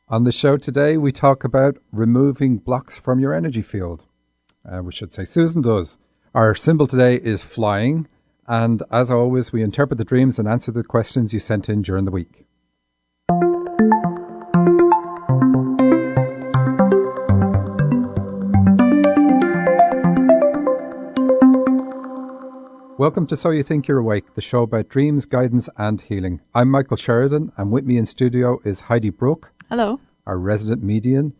On the show today, we talk about removing blocks from your energy field. We should say Susan does. Our symbol today is flying. And as always, we interpret the dreams and answer the questions you sent in during the week. Welcome to So You Think You're Awake, the show about dreams, guidance and healing. I'm Michael Sheridan, and with me in studio is Heidi Brooke. Hello. Our resident medium?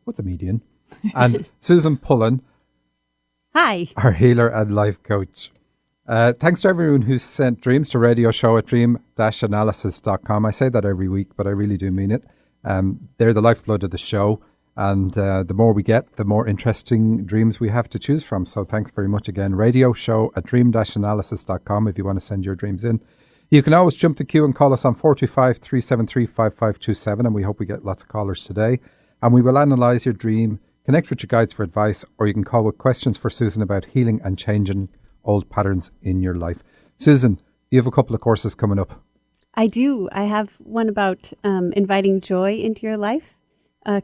What's a medium? And Susan Pullen. Hi. Our healer and life coach. Thanks to everyone who sent dreams to radio show at dream-analysis.com. I say that every week, but I really do mean it. They're the lifeblood of the show. And the more we get, the more interesting dreams we have to choose from. So thanks very much again. Radio show at dream-analysis.com if you want to send your dreams in. You can always jump the queue and call us on 425-373-5527. And we hope we get lots of callers today. And we will analyse your dream, connect with your guides for advice, or you can call with questions for Susan about healing and changing old patterns in your life. Susan, you have a couple of courses coming up. I do. I have one about inviting joy into your life.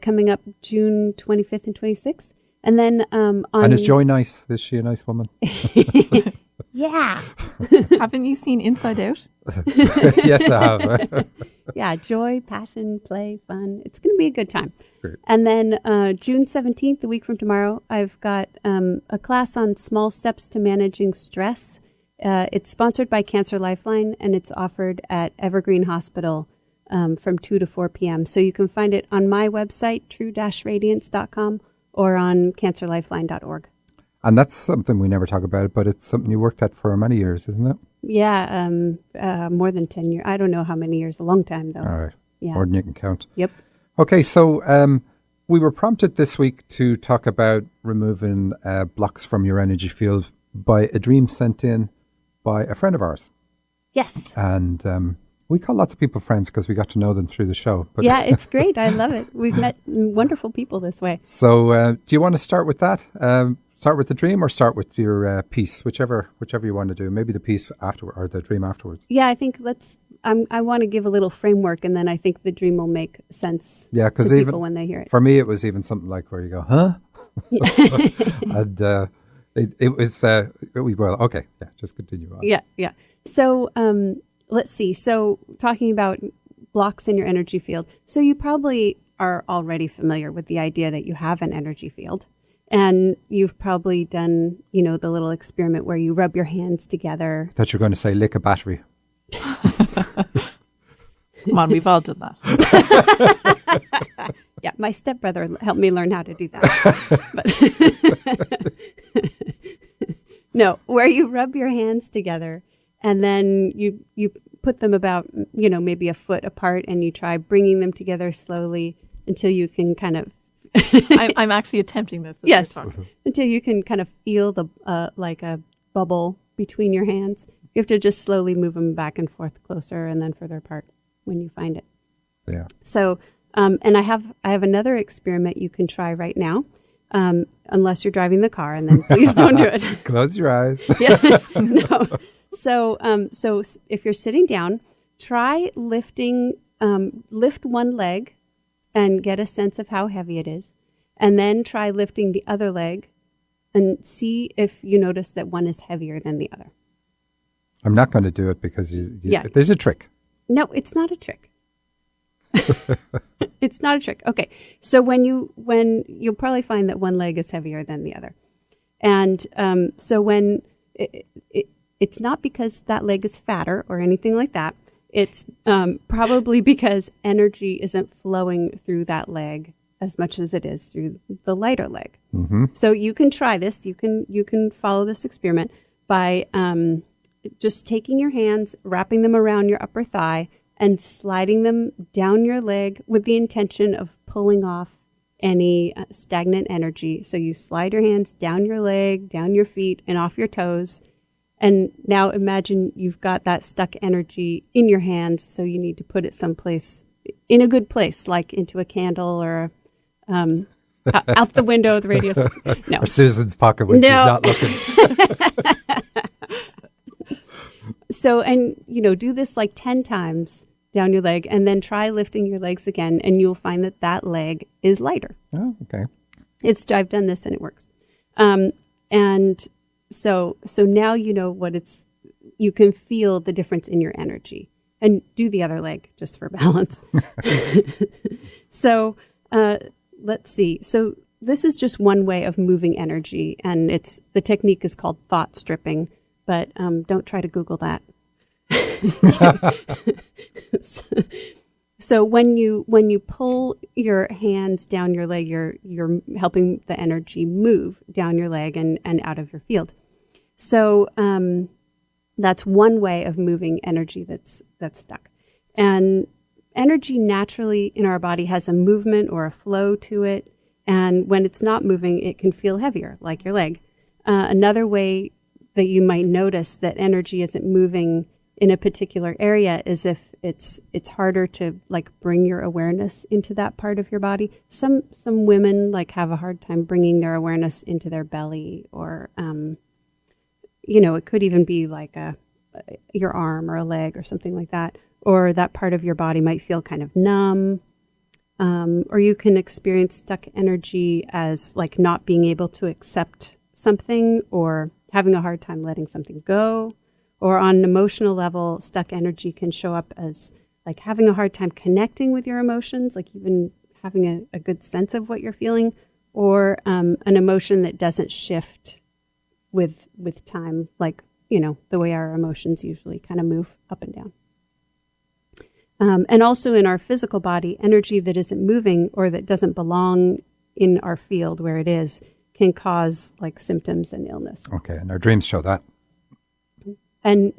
Coming up June 25th and 26th. And then And is Joy nice? Is she a nice woman? Yeah. Haven't you seen Inside Out? Yes, I have. Yeah, joy, passion, play, fun. It's going to be a good time. Great. And then June 17th, the week from tomorrow, I've got a class on small steps to managing stress. It's sponsored by Cancer Lifeline, and it's offered at Evergreen Hospital from 2 to 4 p.m. So you can find it on my website, true-radiance.com, or on cancerlifeline.org. And that's something we never talk about, but it's something you worked at for many years, isn't it? Yeah, more than 10 years. I don't know how many years, a long time, though. All right. Yeah. More than you can count. Yep. Okay, so we were prompted this week to talk about removing blocks from your energy field by a dream sent in by a friend of ours. Yes. And we call lots of people friends because we got to know them through the show. But yeah, it's great. I love it. We've met wonderful people this way. So do you want to start with that? Start with the dream or start with your piece, whichever you want to do. Maybe the piece afterward or the dream afterwards. Yeah, I think I want to give a little framework, and then I think the dream will make sense to people when they hear it. For me, it was even something like where you go, huh? And it was, well, okay. Yeah, just continue on. Yeah. So let's see. So talking about blocks in your energy field. So you probably are already familiar with the idea that you have an energy field. And you've probably done, the little experiment where you rub your hands together. I thought you were going to say lick a battery. Come on, we've all done that. Yeah, my stepbrother helped me learn how to do that. But no, where you rub your hands together and then you put them about, maybe a foot apart, and you try bringing them together slowly until you can kind of I'm actually attempting this. Yes, until you can kind of feel the like a bubble between your hands. You have to just slowly move them back and forth, closer and then further apart when you find it. Yeah. So, and I have another experiment you can try right now, unless you're driving the car, and then please don't do it. Close your eyes. Yeah. No. So if you're sitting down, try lift one leg and get a sense of how heavy it is. And then try lifting the other leg and see if you notice that one is heavier than the other. I'm not going to do it because there's a trick. No, it's not a trick. It's not a trick. Okay. So when you'll probably find that one leg is heavier than the other. And so when it's not because that leg is fatter or anything like that. It's probably because energy isn't flowing through that leg as much as it is through the lighter leg. Mm-hmm. So you can try this. You can follow this experiment by just taking your hands, wrapping them around your upper thigh, and sliding them down your leg with the intention of pulling off any stagnant energy. So you slide your hands down your leg, down your feet, and off your toes. And now imagine you've got that stuck energy in your hands, so you need to put it someplace, in a good place, like into a candle or out the window of the radio. No. Or Susan's pocket when she's not looking. So, and, do this like 10 times down your leg, and then try lifting your legs again, and you'll find that that leg is lighter. Oh, okay. I've done this and it works. And so now you know you can feel the difference in your energy. And do the other leg just for balance. So let's see. So this is just one way of moving energy, and the technique is called thought stripping, but don't try to Google that. So when you pull your hands down your leg, you're helping the energy move down your leg and out of your field. So that's one way of moving energy that's stuck. And energy naturally in our body has a movement or a flow to it. And when it's not moving, it can feel heavier, like your leg. Another way that you might notice that energy isn't moving in a particular area is if it's harder to like bring your awareness into that part of your body. Some women like have a hard time bringing their awareness into their belly, or it could even be like your arm or a leg or something like that, or that part of your body might feel kind of numb. Or you can experience stuck energy as like not being able to accept something, or having a hard time letting something go. Or on an emotional level, stuck energy can show up as like having a hard time connecting with your emotions, like even having a good sense of what you're feeling, or an emotion that doesn't shift with time, like, the way our emotions usually kind of move up and down. And also in our physical body, energy that isn't moving or that doesn't belong in our field where it is can cause like symptoms and illness. Okay, and our dreams show that. And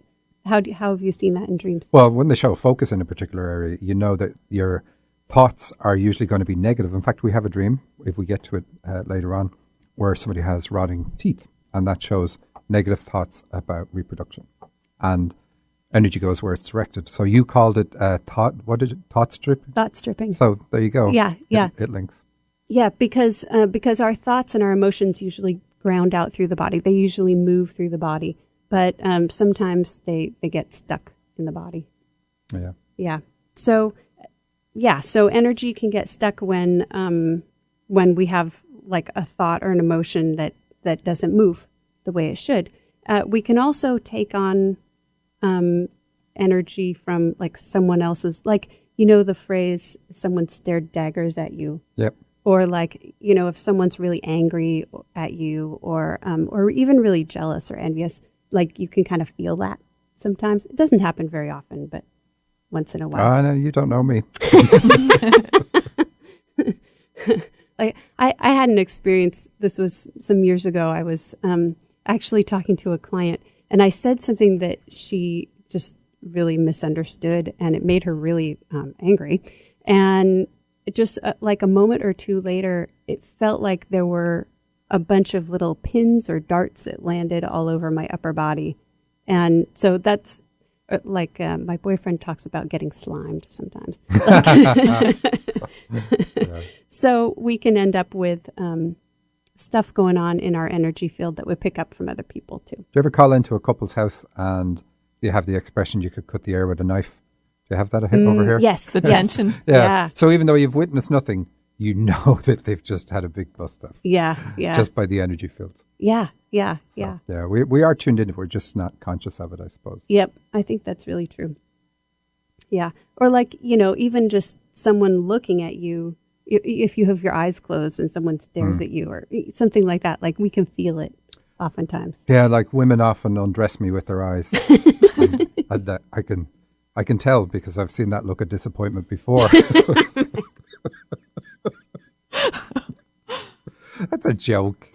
how have you seen that in dreams? Well, when they show focus in a particular area, you know that your thoughts are usually going to be negative. In fact, we have a dream, if we get to it later on, where somebody has rotting teeth, and that shows negative thoughts about reproduction. And energy goes where it's directed. So you called it thought stripping? Thought stripping. So there you go. Yeah. It links. Yeah, because our thoughts and our emotions usually ground out through the body. They usually move through the body. But sometimes they get stuck in the body. Yeah. Yeah. So energy can get stuck when we have like a thought or an emotion that doesn't move the way it should. We can also take on energy from like someone else's, like, the phrase, someone stared daggers at you. Yep. Or like, if someone's really angry at you, or even really jealous or envious. Like you can kind of feel that sometimes. It doesn't happen very often, but once in a while. No, you don't know me. I had an experience. This was some years ago. I was actually talking to a client, and I said something that she just really misunderstood, and it made her really angry. And it just like a moment or two later, it felt like there were a bunch of little pins or darts that landed all over my upper body. And so that's like my boyfriend talks about getting slimed sometimes. So we can end up with stuff going on in our energy field that we pick up from other people too. Do you ever call into a couple's house and you have the expression, you could cut the air with a knife? Do you have that over here? Yes. The tension. Yeah. So even though you've witnessed nothing, you know that they've just had a big bust up. Yeah. Just by the energy field. Yeah. Yeah, we are tuned in. We're just not conscious of it, I suppose. Yep, I think that's really true. Yeah. Or like, even just someone looking at you, if you have your eyes closed and someone stares at you or something like that, like we can feel it oftentimes. Yeah, like women often undress me with their eyes. and I can tell because I've seen that look of disappointment before. That's a joke.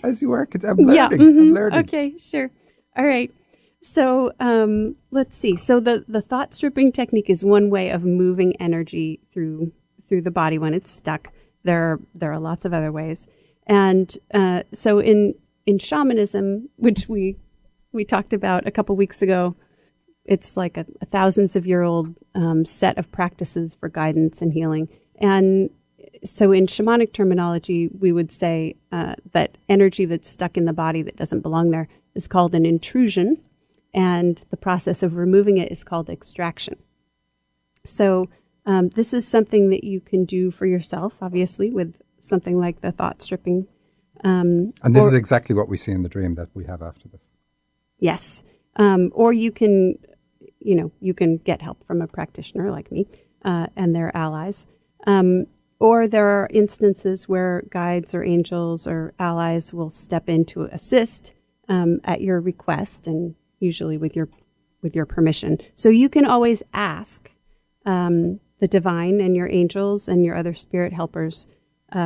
As you work, I'm learning. Yeah, I'm learning. Okay, sure. All right. So let's see. So the thought stripping technique is one way of moving energy through the body when it's stuck. There are lots of other ways. And so in shamanism, which we talked about a couple weeks ago, it's like a thousands of year old set of practices for guidance and healing. And so in shamanic terminology, we would say that energy that's stuck in the body that doesn't belong there is called an intrusion. and the process of removing it is called extraction. So this is something that you can do for yourself, obviously, with something like the thought stripping. And this is exactly what we see in the dream that we have after this. Yes. Or you can, you can get help from a practitioner like me and their allies. Or there are instances where guides or angels or allies will step in to assist at your request, and usually with your permission. So you can always ask the divine and your angels and your other spirit helpers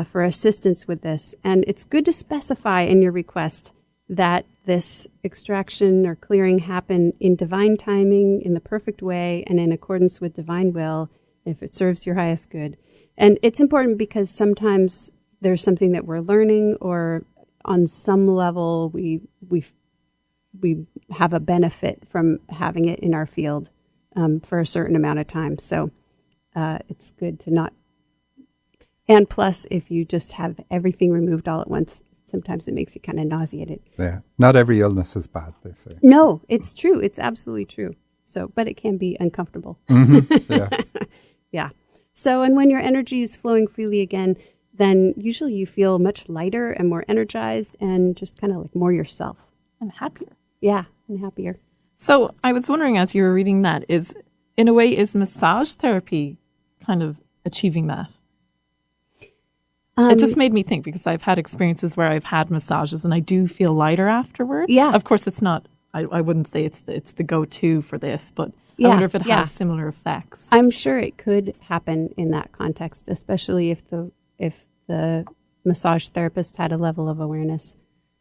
for assistance with this. And it's good to specify in your request that this extraction or clearing happen in divine timing, in the perfect way, and in accordance with divine will, if it serves your highest good. And it's important because sometimes there's something that we're learning, or on some level we have a benefit from having it in our field for a certain amount of time. So it's good to not. And plus, if you just have everything removed all at once, sometimes it makes you kind of nauseated. Yeah, not every illness is bad, they say. No, it's true. It's absolutely true. So, but it can be uncomfortable. Mm-hmm. Yeah. Yeah. So, and when your energy is flowing freely again, then usually you feel much lighter and more energized and just kind of like more yourself. And happier. Yeah, and happier. So I was wondering, as you were reading that, in a way, is massage therapy kind of achieving that? It just made me think, because I've had experiences where I've had massages and I do feel lighter afterwards. Yeah. Of course, it's not, I wouldn't say it's the go-to for this, but I wonder if it has similar effects. I'm sure it could happen in that context, especially if the massage therapist had a level of awareness.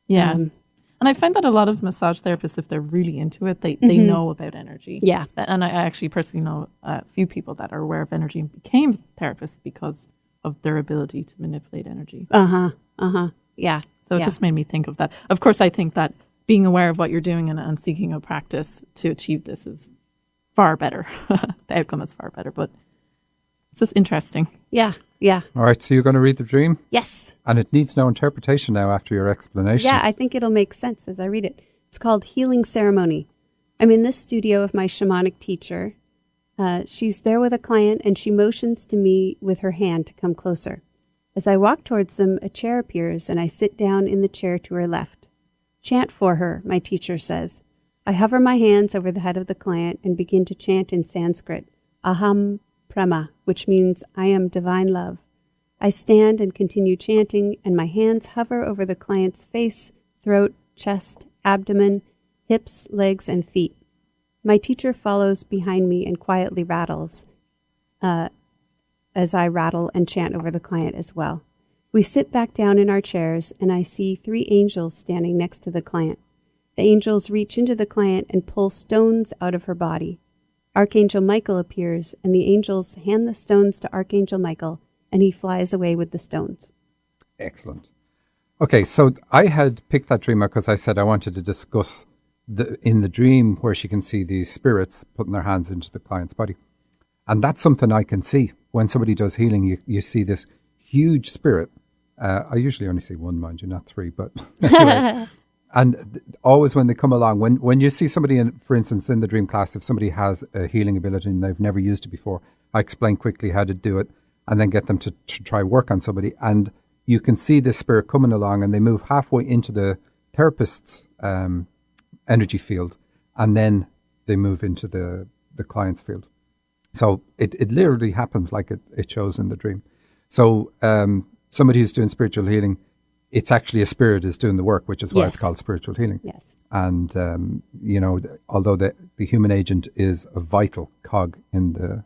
Yeah. And I find that a lot of massage therapists, if they're really into it, they know about energy. Yeah. And I actually personally know a few people that are aware of energy and became therapists because of their ability to manipulate energy. Yeah. So it just made me think of that. Of course, I think that being aware of what you're doing and seeking a practice to achieve this is far better. The outcome is far better, but it's just interesting. Yeah. All right, so you're going to read the dream? Yes. And it needs no interpretation now after your explanation. Yeah, I think it'll make sense as I read it. It's called Healing Ceremony. I'm in the studio of my shamanic teacher. She's there with a client, and she motions to me with her hand to come closer. As I walk towards them, a chair appears, and I sit down in the chair to her left. Chant for her, my teacher says. I hover my hands over the head of the client and begin to chant in Sanskrit, Aham Prema, which means I am divine love. I stand and continue chanting, and my hands hover over the client's face, throat, chest, abdomen, hips, legs, and feet. My teacher follows behind me and quietly rattles as I rattle and chant over the client as well. We sit back down in our chairs, and I see 3 angels standing next to the client. The angels reach into the client and pull stones out of her body. Archangel Michael appears, and the angels hand the stones to Archangel Michael, and he flies away with the stones. Excellent. Okay, so I had picked that dream because I said I wanted to discuss in the dream where she can see these spirits putting their hands into the client's body. And that's something I can see. When somebody does healing, you see this huge spirit. I usually only see one, mind you, not 3, but anyway. And always when they come along, when you see somebody, for instance, in the dream class, if somebody has a healing ability and they've never used it before, I explain quickly how to do it and then get them to try work on somebody. And you can see this spirit coming along, and they move halfway into the therapist's energy field, and then they move into the client's field. So it literally happens like it shows in the dream. So somebody who's doing spiritual healing, it's actually a spirit is doing the work, which is why it's called spiritual healing. Yes. And, although the human agent is a vital cog in the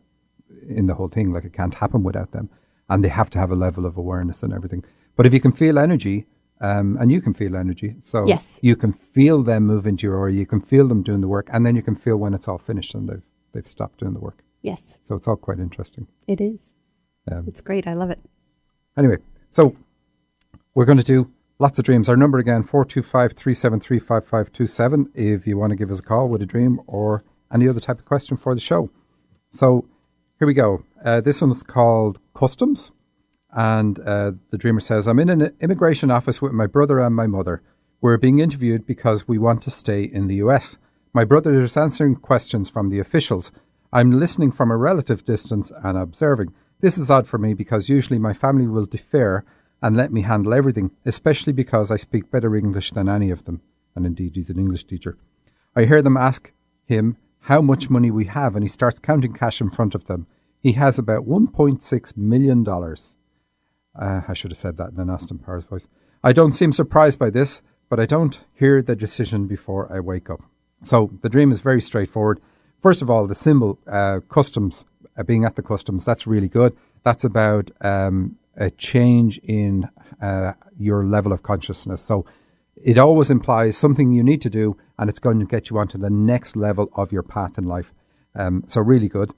whole thing, like it can't happen without them. And they have to have a level of awareness and everything. But if you can feel energy, and you can feel energy, so you can feel them move into your aura, you can feel them doing the work, and then you can feel when it's all finished and they've stopped doing the work. Yes. So it's all quite interesting. It is. It's great. I love it. Anyway, so we're going to do lots of dreams. Our number again, 425-373-5527, if you want to give us a call with a dream or any other type of question for the show. So here we go. This one's called Customs. And the dreamer says, I'm in an immigration office with my brother and my mother. We're being interviewed because we want to stay in the US. My brother is answering questions from the officials. I'm listening from a relative distance and observing. This is odd for me because usually my family will defer and let me handle everything, especially because I speak better English than any of them. And indeed, he's an English teacher. I hear them ask him how much money we have, and he starts counting cash in front of them. He has about $1.6 million. I should have said that in an Austin Powers voice. I don't seem surprised by this, but I don't hear the decision before I wake up. So the dream is very straightforward. First of all, the symbol, customs, being at the customs, that's really good. That's about a change in your level of consciousness. So it always implies something you need to do, and it's going to get you onto the next level of your path in life. So really good.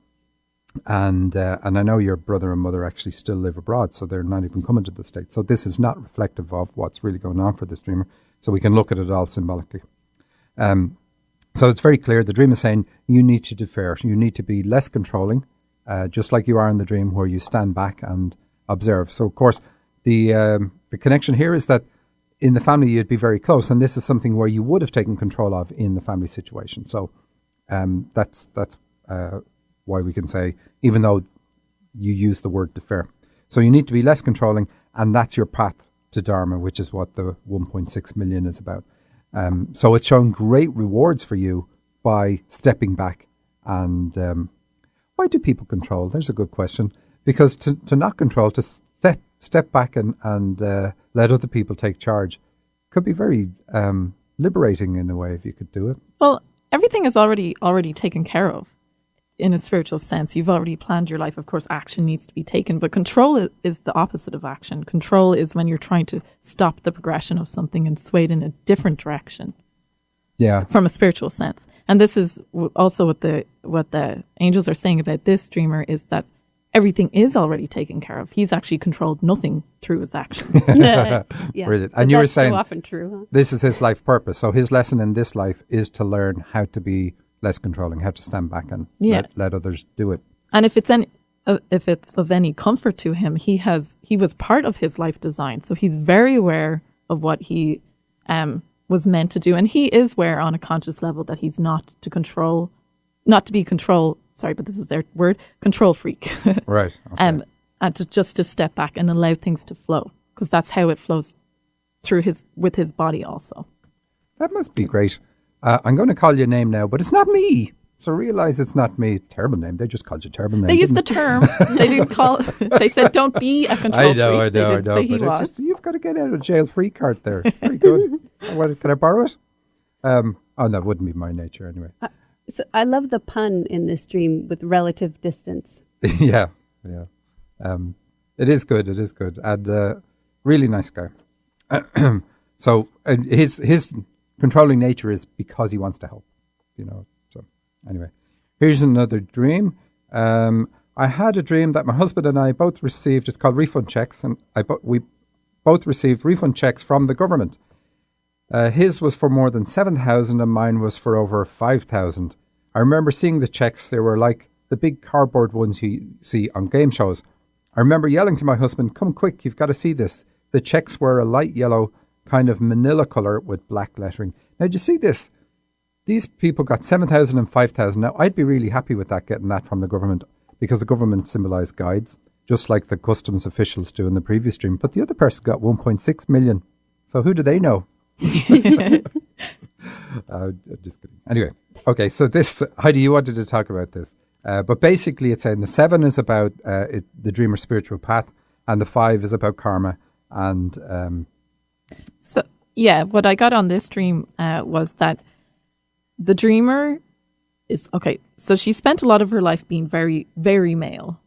And I know your brother and mother actually still live abroad, so they're not even coming to the States. So this is not reflective of what's really going on for this dreamer. So we can look at it all symbolically. So it's very clear. The dream is saying you need to defer. You need to be less controlling, just like you are in the dream where you stand back and observe. So, of course, the connection here is that in the family you'd be very close, and this is something where you would have taken control of in the family situation. So that's why we can say, even though you use the word defer. So you need to be less controlling, and that's your path to Dharma, which is what the 1.6 million is about. So it's showing great rewards for you by stepping back. And why do people control? There's a good question. Because to not control, to step back and let other people take charge could be very liberating in a way if you could do it. Well, everything is already taken care of in a spiritual sense. You've already planned your life. Of course, action needs to be taken, but control is the opposite of action. Control is when you're trying to stop the progression of something and sway it in a different direction. Yeah, from a spiritual sense. And this is also what the angels are saying about this dreamer, is that everything is already taken care of. He's actually controlled nothing through his actions. Yeah. Brilliant. And you were saying so often true, huh? This is his life purpose. So his lesson in this life is to learn how to be less controlling, how to stand back and let others do it. And if it's of any comfort to him, he was part of his life design. So he's very aware of what he was meant to do. And he is aware on a conscious level that he's not to be control, sorry, but this is their word, control freak. Right. Okay. And to step back and allow things to flow, because that's how it flows through with his body also. That must be great. I'm going to call you a name now, but it's not me. So realize it's not me. Terrible name. They just called you terrible name. They used the term. They didn't call. They said, "Don't be a control freak." I know. But you've got to get out of jail free card there. It's very good. Can I borrow it? Oh, that wouldn't be my nature anyway. So I love the pun in this dream with relative distance. Yeah. It is good. And really nice guy. So his controlling nature is because he wants to help, So anyway, here's another dream. I had a dream that my husband and I both received. It's called refund checks, and we both received refund checks from the government. His was for more than 7,000, and mine was for over 5,000. I remember seeing the checks. They were like the big cardboard ones you see on game shows. I remember yelling to my husband, "Come quick, you've got to see this." The checks were a light yellow kind of manila colour with black lettering. Now, do you see this? These people got 7,000 and 5,000. Now, I'd be really happy with that, getting that from the government, because the government symbolise guides, just like the customs officials do in the previous dream. But the other person got 1.6 million. So who do they know? Just kidding. Anyway, okay, so this, Heidi, you wanted to talk about this. But basically it's saying the 7 is about the dreamer's spiritual path, and the 5 is about karma. And so, yeah, what I got on this dream was that the dreamer is, okay, so she spent a lot of her life being very, very male,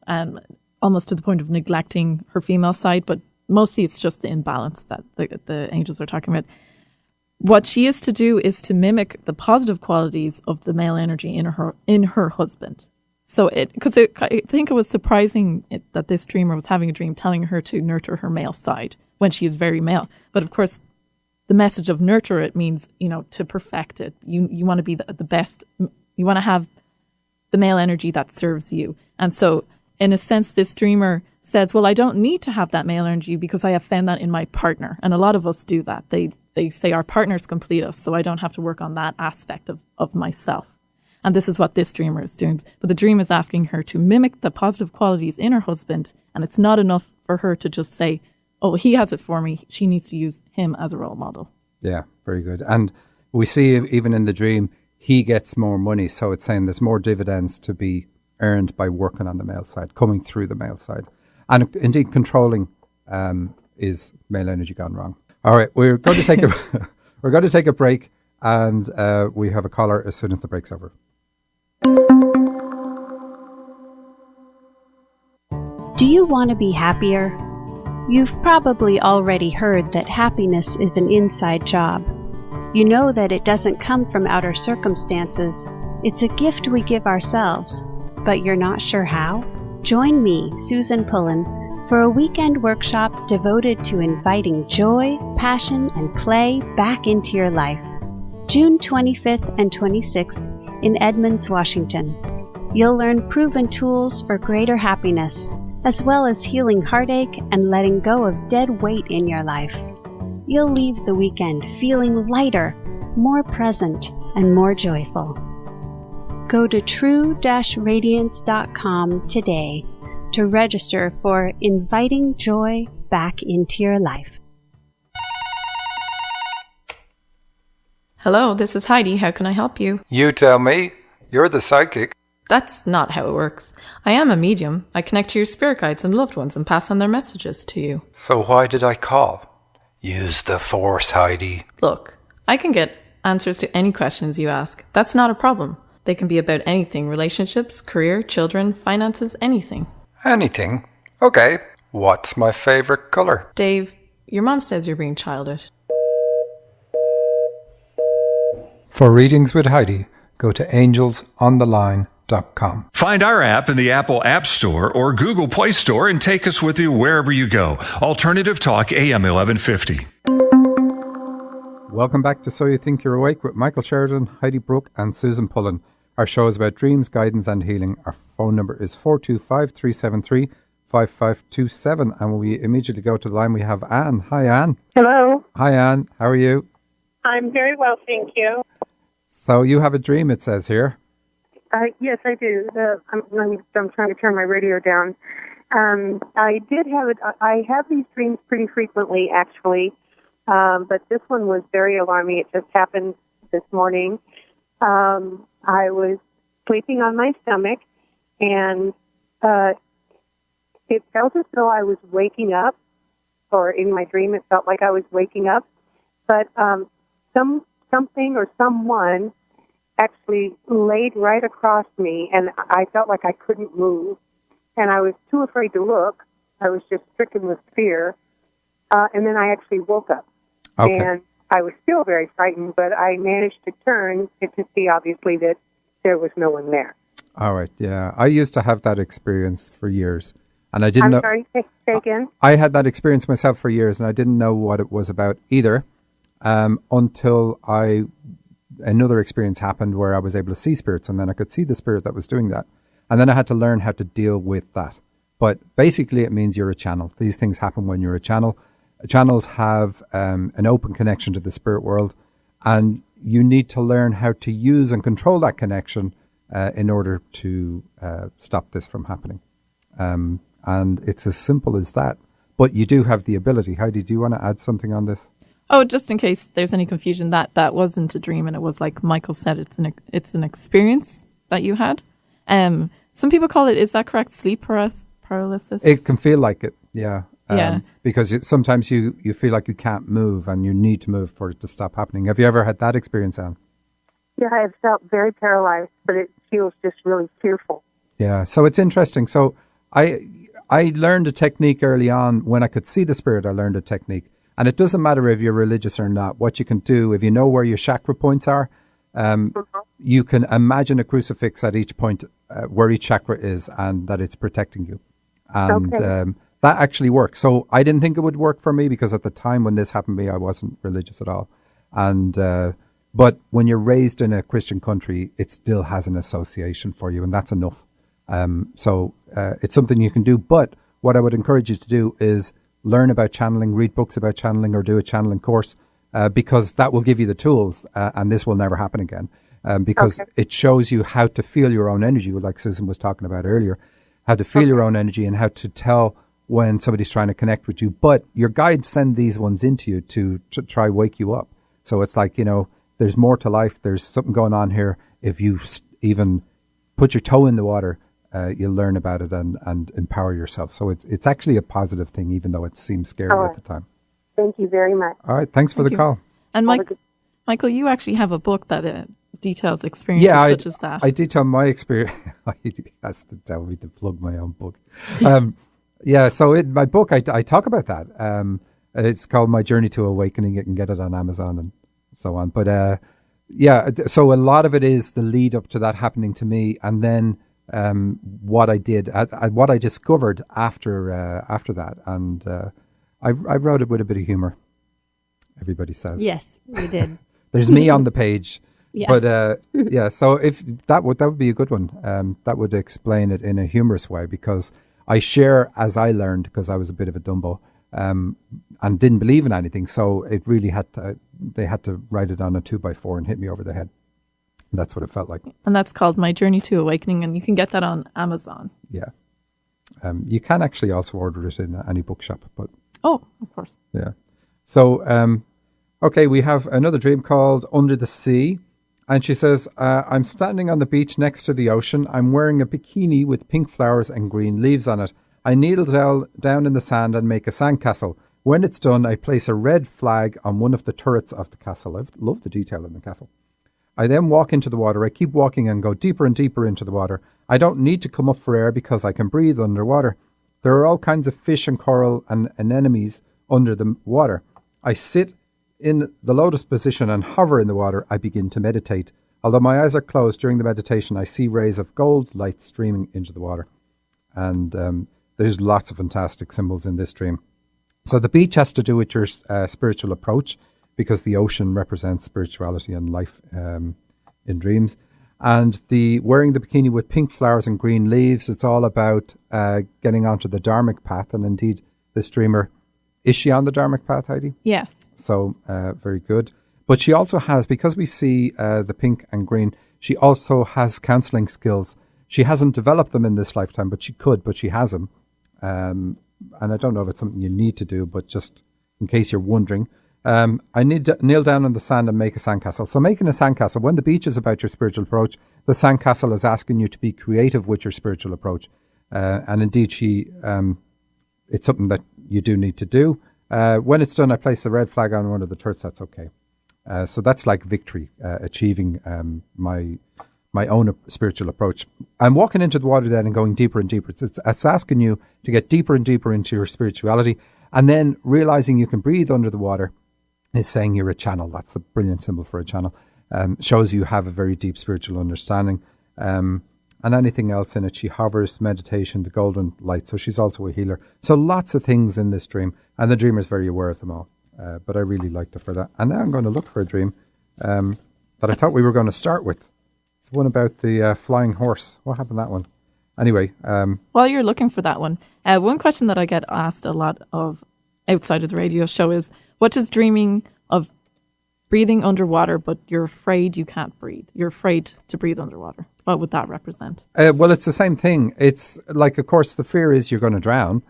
almost to the point of neglecting her female side, but mostly it's just the imbalance that the angels are talking about. What she is to do is to mimic the positive qualities of the male energy in her husband. So I think it was surprising that this dreamer was having a dream telling her to nurture her male side when she is very male. But of course, the message of nurture it means, to perfect it. You want to be the best. You want to have the male energy that serves you. And so in a sense, this dreamer says, well, I don't need to have that male energy because I have found that in my partner. And a lot of us do that. They they say our partners complete us, so I don't have to work on that aspect of myself. And this is what this dreamer is doing. But the dream is asking her to mimic the positive qualities in her husband, and it's not enough for her to just say, oh, he has it for me. She needs to use him as a role model. Yeah, very good. And we see even in the dream, he gets more money. So it's saying there's more dividends to be earned by working on the male side, coming through the male side. And indeed, controlling is male energy gone wrong. All right, we're going to take we're going to take a break, and we have a caller as soon as the break's over. Do you want to be happier? You've probably already heard that happiness is an inside job. You know that it doesn't come from outer circumstances. It's a gift we give ourselves. But you're not sure how? Join me, Susan Pullen, for a weekend workshop devoted to inviting joy, passion, and play back into your life. June 25th and 26th in Edmonds, Washington. You'll learn proven tools for greater happiness, as well as healing heartache and letting go of dead weight in your life. You'll leave the weekend feeling lighter, more present, and more joyful. Go to true-radiance.com today to register for Inviting Joy Back into Your Life. Hello, this is Heidi. How can I help you? You tell me. You're the psychic. That's not how it works. I am a medium. I connect to your spirit guides and loved ones and pass on their messages to you. So why did I call? Use the force, Heidi. Look, I can get answers to any questions you ask. That's not a problem. They can be about anything: relationships, career, children, finances, anything. Anything? Okay. What's my favorite color? Dave, your mom says you're being childish. For readings with Heidi, go to angelsontheline.com. Find our app in the Apple App Store or Google Play Store and take us with you wherever you go. Alternative Talk AM 1150. Welcome back to So You Think You're Awake with Michael Sheridan, Heidi Brooke and Susan Pullen. Our show is about dreams, guidance and healing. Our phone number is 425-373-5527, and we immediately go to the line. We have Anne. Hi, Anne. Hello. Hi, Anne. How are you? I'm very well, thank you. So you have a dream, it says here. Yes, I do. I'm trying to turn my radio down. I did have it. I have these dreams pretty frequently, actually, but this one was very alarming. It just happened this morning. I was sleeping on my stomach, and it felt as though I was waking up, or in my dream it felt like I was waking up, but something or someone actually laid right across me, and I felt like I couldn't move, and I was too afraid to look. I was just stricken with fear, and then I actually woke up. Okay. And I was still very frightened, but I managed to turn to see, obviously, that there was no one there. All right, yeah. I used to have that experience for years, and I didn't know... I'm sorry, say again? I had that experience myself for years, and I didn't know what it was about either, until another experience happened where I was able to see spirits, and then I could see the spirit that was doing that. And then I had to learn how to deal with that. But basically it means you're a channel. These things happen when you're a channel. Channels have an open connection to the spirit world, and you need to learn how to use and control that connection in order to stop this from happening. And it's as simple as that. But you do have the ability. Heidi, do you want to add something on this? Oh, just in case there's any confusion, that wasn't a dream, and it was like Michael said, it's an experience that you had. Some people call it, is that correct, sleep paralysis? It can feel like it, yeah. Yeah. Because sometimes you feel like you can't move and you need to move for it to stop happening. Have you ever had that experience, Anne? Yeah, I have felt very paralyzed, but it feels just really fearful. Yeah, so it's interesting. So I learned a technique early on. When I could see the spirit, I learned a technique. And it doesn't matter if you're religious or not. What you can do, if you know where your chakra points are, you can imagine a crucifix at each point where each chakra is, and that it's protecting you. And that actually works. So I didn't think it would work for me, because at the time when this happened to me, I wasn't religious at all. And but when you're raised in a Christian country, it still has an association for you, and that's enough. So it's something you can do. But what I would encourage you to do is learn about channeling, read books about channeling, or do a channeling course, because that will give you the tools, and this will never happen again. Because it shows you how to feel your own energy, like Susan was talking about earlier, how to feel your own energy and how to tell when somebody's trying to connect with you. But your guides send these ones into you to try wake you up. So it's like, there's more to life. There's something going on here. If you even put your toe in the water, you'll learn about it and empower yourself. So it's actually a positive thing, even though it seems scary at the time. Thank you very much. All right. Thanks for the call. And Michael, you actually have a book that details experiences such as that. I detail my experience. He has to tell me to plug my own book. So in my book, I talk about that. It's called My Journey to Awakening. You can get it on Amazon and so on. But so a lot of it is the lead up to that happening to me, and then what I did, what I discovered after that. And I wrote it with a bit of humor, everybody says. Yes, you did. There's me on the page. Yeah. But so if that would be a good one. That would explain it in a humorous way, because I share as I learned, because I was a bit of a Dumbo and didn't believe in anything. So it really they had to write it on a 2x4 and hit me over the head. That's what it felt like. And that's called My Journey to Awakening, and you can get that on Amazon. Yeah. You can actually also order it in any bookshop, but. Oh, of course. Yeah. So, okay, we have another dream called Under the Sea. And she says, I'm standing on the beach next to the ocean. I'm wearing a bikini with pink flowers and green leaves on it. I kneel down in the sand and make a sandcastle. When it's done, I place a red flag on one of the turrets of the castle. I love the detail in the castle. I then walk into the water. I keep walking and go deeper and deeper into the water. I don't need to come up for air because I can breathe underwater. There are all kinds of fish and coral and anemones under the water. I sit in the lotus position and hover in the water. I begin to meditate. Although my eyes are closed during the meditation, I see rays of gold light streaming into the water. And there's lots of fantastic symbols in this dream. So the beach has to do with your spiritual approach, because the ocean represents spirituality and life in dreams. And the wearing the bikini with pink flowers and green leaves, it's all about getting onto the dharmic path. And indeed, this dreamer, is she on the dharmic path, Heidi? Yes. So very good. But she also has, because we see the pink and green, she also has counselling skills. She hasn't developed them in this lifetime, but she could, but she has them. And I don't know if it's something you need to do, but just in case you're wondering, I need to kneel down on the sand and make a sandcastle. So making a sandcastle, when the beach is about your spiritual approach, the sandcastle is asking you to be creative with your spiritual approach. And indeed, it's something that you do need to do. When it's done, I place a red flag on one of the turrets. That's okay. So that's like victory, achieving my own spiritual approach. I'm walking into the water then and going deeper and deeper. It's asking you to get deeper and deeper into your spirituality. And then realizing you can breathe under the water is saying you're a channel. That's a brilliant symbol for a channel. Shows you have a very deep spiritual understanding. And anything else in it. She hovers, meditation, the golden light. So she's also a healer. So lots of things in this dream. And the dreamer is very aware of them all. But I really liked it for that. And now I'm going to look for a dream that I thought we were going to start with. It's one about the flying horse. What happened to that one? Anyway. While you're looking for that one, one question that I get asked a lot of outside of the radio show is, what is dreaming of breathing underwater, but you're afraid you can't breathe? You're afraid to breathe underwater. What would that represent? Well, it's the same thing. It's like, of course, the fear is you're going to drown.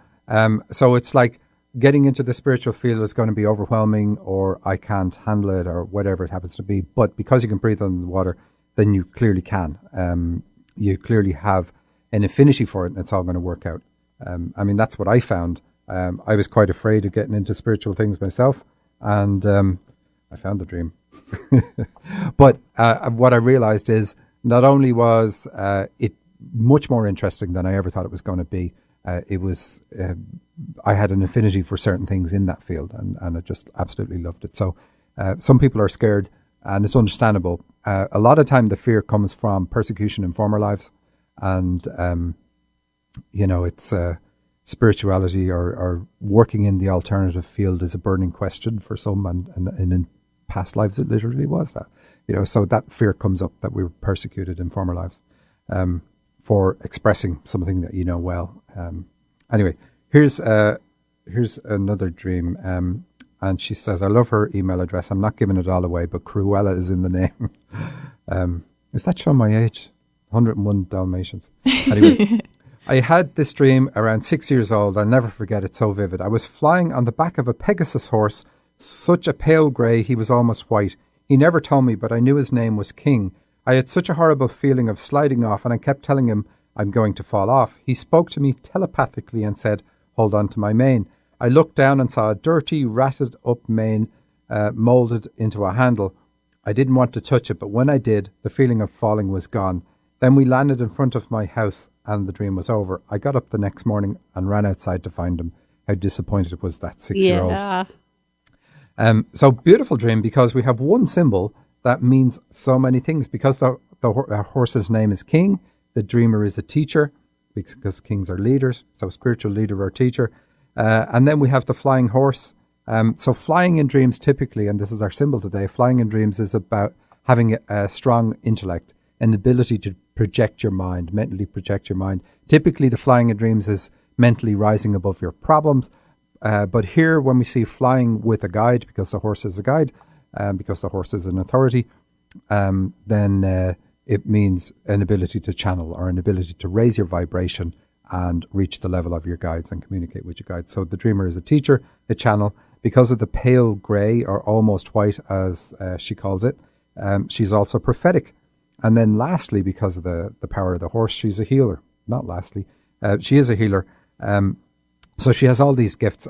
So it's like getting into the spiritual field is going to be overwhelming, or I can't handle it, or whatever it happens to be. But because you can breathe under the water, then you clearly can. You clearly have an affinity for it, and it's all going to work out. I mean, that's what I found. I was quite afraid of getting into spiritual things myself, and I found the dream. But what I realized is not only was it much more interesting than I ever thought it was going to be, it was I had an affinity for certain things in that field, and I just absolutely loved it. So some people are scared, and it's understandable. A lot of time the fear comes from persecution in former lives, and it's spirituality or working in the alternative field is a burning question for some, and in past lives it literally was that. So that fear comes up that we were persecuted in former lives for expressing something that you know well. Anyway, here's another dream. and she says, I love her email address. I'm not giving it all away, but Cruella is in the name. Is that showing my age? 101 Dalmatians. Anyway, I had this dream around 6 years old. I'll never forget it, so vivid. I was flying on the back of a Pegasus horse, such a pale grey, he was almost white. He never told me, but I knew his name was King. I had such a horrible feeling of sliding off, and I kept telling him I'm going to fall off. He spoke to me telepathically and said, hold on to my mane. I looked down and saw a dirty, ratted up mane moulded into a handle. I didn't want to touch it, but when I did, the feeling of falling was gone. Then we landed in front of my house and the dream was over. I got up the next morning and ran outside to find him. How disappointed was that 6-year-old. Yeah. So beautiful dream, because we have one symbol that means so many things. Because the horse's name is King, the dreamer is a teacher, because kings are leaders, so spiritual leader or teacher. And then we have the flying horse. So flying in dreams typically, and this is our symbol today, flying in dreams is about having a strong intellect, an ability to project your mind, mentally project your mind. Typically the flying in dreams is mentally rising above your problems. But here when we see flying with a guide, because the horse is a guide, because the horse is an authority, then it means an ability to channel or an ability to raise your vibration and reach the level of your guides and communicate with your guides. So the dreamer is a teacher, a channel. Because of the pale grey or almost white, as she calls it, she's also prophetic. And then lastly, because of the power of the horse, she's a healer. Not lastly, she is a healer. So she has all these gifts.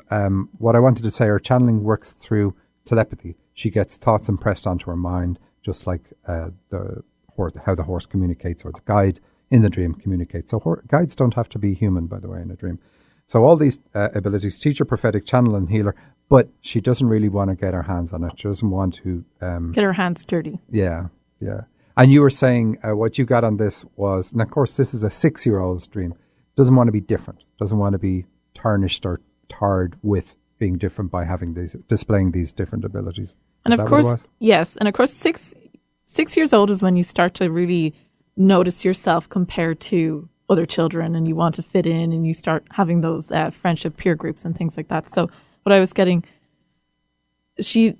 What I wanted to say, her channeling works through telepathy. She gets thoughts impressed onto her mind, just like how the horse communicates, or the guide in the dream communicates. So guides don't have to be human, by the way, in a dream. So all these abilities, teacher, prophetic, channel and healer, but she doesn't really want to get her hands on it. She doesn't want to... get her hands dirty. Yeah. And you were saying what you got on this was, and of course this is a 6-year-old's dream, doesn't want to be different, doesn't want to be tarnished or tarred with being different by displaying these different abilities. And of course, yes. And of course, six years old is when you start to really notice yourself compared to other children, and you want to fit in, and you start having those friendship peer groups and things like that. So what I was getting, she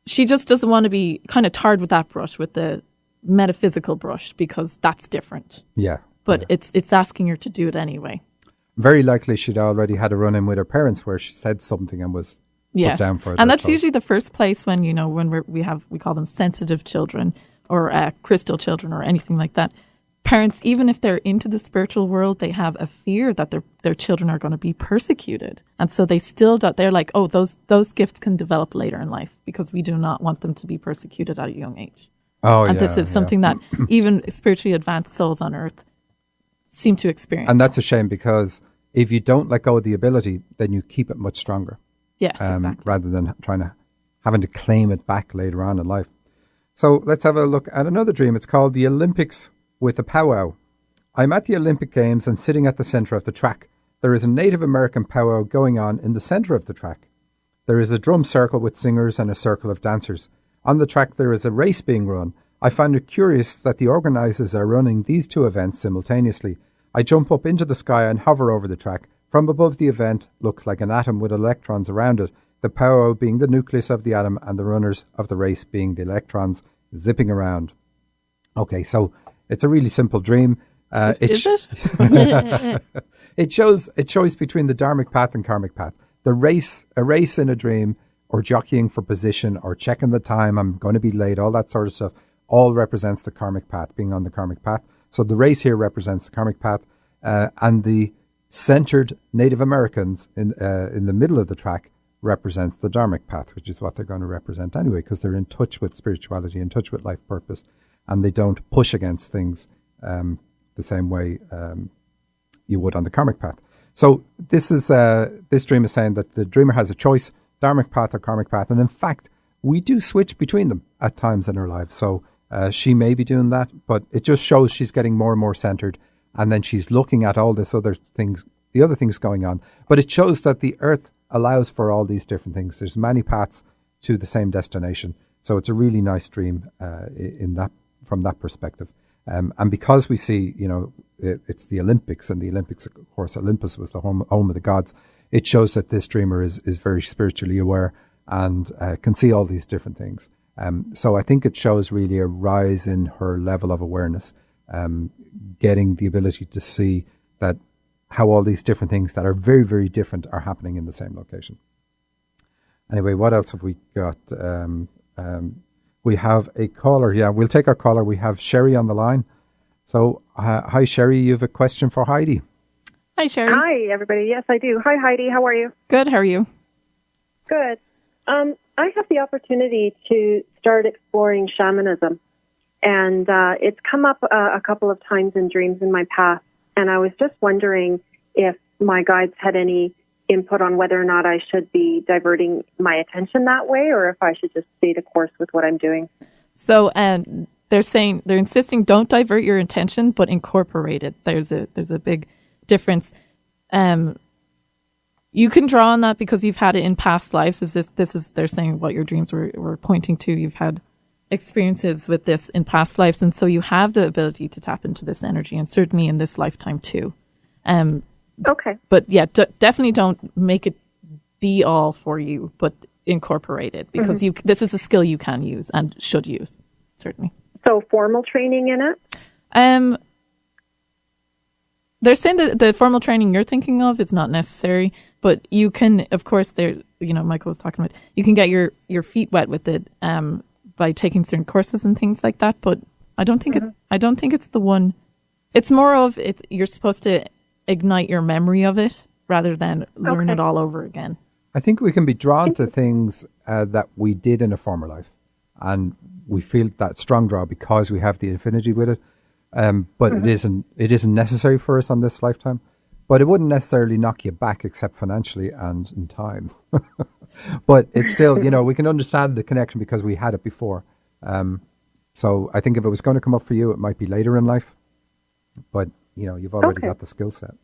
just doesn't want to be kind of tarred with that brush, with the metaphysical brush, because that's different. Yeah. But it's asking her to do it anyway. Very likely she'd already had a run-in with her parents where she said something and was put down for it. And that's usually the first place when, we call them sensitive children or crystal children or anything like that. Parents, even if they're into the spiritual world, they have a fear that their children are going to be persecuted. And so they're like, oh, those gifts can develop later in life, because we do not want them to be persecuted at a young age. Oh, and this is something that even spiritually advanced souls on earth seem to experience. And that's a shame, because if you don't let go of the ability, then you keep it much stronger. Yes, exactly. Rather than having to claim it back later on in life. So let's have a look at another dream. It's called the Olympics with a Powwow. I'm at the Olympic Games and sitting at the centre of the track. There is a Native American powwow going on in the centre of the track. There is a drum circle with singers and a circle of dancers. On the track there is a race being run. I find it curious that the organisers are running these two events simultaneously. I jump up into the sky and hover over the track. From above, the event looks like an atom with electrons around it, the powwow being the nucleus of the atom and the runners of the race being the electrons zipping around. Okay, so it's a really simple dream. Is it? It shows between the dharmic path and karmic path. A race in a dream, or jockeying for position, or checking the time, I'm going to be late, all that sort of stuff, all represents the karmic path, being on the karmic path. So the race here represents the karmic path, and the centered Native Americans in the middle of the track represents the dharmic path, which is what they're going to represent anyway, because they're in touch with spirituality, in touch with life purpose, and they don't push against things the same way you would on the karmic path. So this dream is saying that the dreamer has a choice, dharmic path or karmic path, and in fact, we do switch between them at times in our lives. So she may be doing that, but it just shows she's getting more and more centered, and then she's looking at all this other things, the other things going on. But it shows that the earth allows for all these different things. There's many paths to the same destination. So it's a really nice dream from that perspective. And because we see, it's the Olympics, and the Olympics, of course, Olympus was the home of the gods. It shows that this dreamer is very spiritually aware, and can see all these different things. So I think it shows really a rise in her level of awareness, getting the ability to see that how all these different things that are very, very different are happening in the same location. Anyway, what else have we got? We have a caller. Yeah, we'll take our caller. We have Sherry on the line. So, hi, Sherry. You have a question for Heidi. Hi, Sherry. Hi, everybody. Yes, I do. Hi, Heidi. How are you? Good. How are you? Good. I have the opportunity to start exploring shamanism, and it's come up a couple of times in dreams in my past, and I was just wondering if my guides had any input on whether or not I should be diverting my attention that way, or if I should just stay the course with what I'm doing. So, they're insisting don't divert your attention, but incorporate it. There's a big difference. You can draw on that because you've had it in past lives. They're saying what your dreams were pointing to. You've had experiences with this in past lives, and so you have the ability to tap into this energy, and certainly in this lifetime too. Okay. But yeah, definitely don't make it the all for you, but incorporate it because this is a skill you can use and should use, certainly. So formal training in it? They're saying that the formal training you're thinking of is not necessary, but you can, of course, Michael was talking about, you can get your feet wet with it by taking certain courses and things like that. But I don't think it's the one. It's more of it. You're supposed to ignite your memory of it rather than learn it all over again. I think we can be drawn to things that we did in a former life, and we feel that strong draw because we have the affinity with it. But it isn't necessary for us on this lifetime. But it wouldn't necessarily knock you back except financially and in time. But it's still, we can understand the connection because we had it before. So I think if it was going to come up for you, it might be later in life. But, you've already got the skill set.